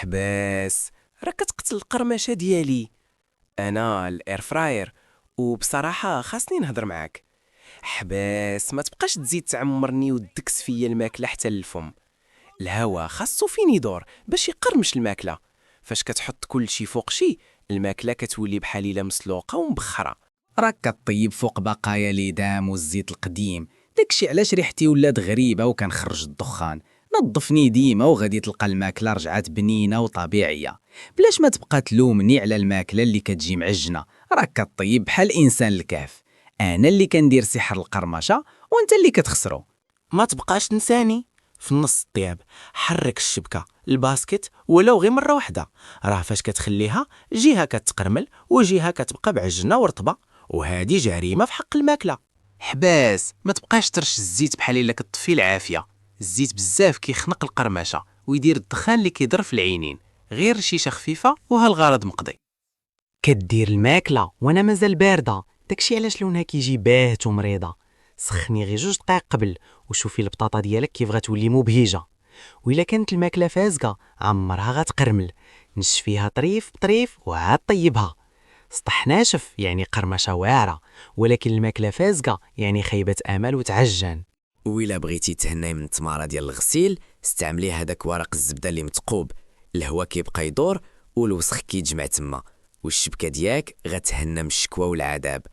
حباس، راه كتقتل القرمشه ديالي. انا الاير فراير، وبصراحه خاصني نهضر معاك. حباس، ما تبقاش تزيد تعمرني وتدكس فيا الماكله حتى للفم. الهوا خاصو فين يدور باش يقرمش الماكله. فاش كتحط كل شي فوق شي، الماكله كتولي بحال الا مسلوقه ومبخره. راك كطيب فوق بقايا ليدام والزيت القديم، داكشي علاش ريحتي ولات غريبه وكنخرج الدخان. نظفني ديما وغادي تلقى الماكله رجعت بنينه وطبيعيه، بلاش ما تبقى تلومني على الماكله اللي كتجي معجنه. راك كطيب بحال انسان الكهف، انا اللي كندير سحر القرمشه وانت اللي كتخسرو. ما تبقاش تنساني في نص الطياب. حرك الشبكه الباسكت ولو غير مره واحده. راه فاش كتخليها جهه كتقرمل وجهه كتبقى بعجنه ورطبه، وهذه جريمه في حق الماكله. حباس، ما تبقاش ترش الزيت بحال الا كطفي العافيه. الزيت بزاف كيخنق القرمشه ويدير الدخان اللي كيضر في العينين. غير شيشه خفيفه وهالغرض مقضي. كدير الماكله وانا مازال بارده، داكشي علاش لونها كيجي باهت ومريضه. سخني غير 2 دقائق قبل وشوفي البطاطا ديالك كيف غتولي مبهجه. وإلا كانت الماكله فازقه عمرها غتقرمل. نشفيها طريف بطريف وعاد طيبها. سطح ناشف يعني قرمشه واعره، ولكن الماكله فازقه يعني خيبه امل وتعجن. وإلا بغيتي تهناي من التماره ديال الغسيل، استعملي هذاك ورق الزبده اللي متقوب. الهواء كيبقى يدور والوسخ كيتجمع تما، والشبكه ديالك غتهنى من الشكوى والعذاب.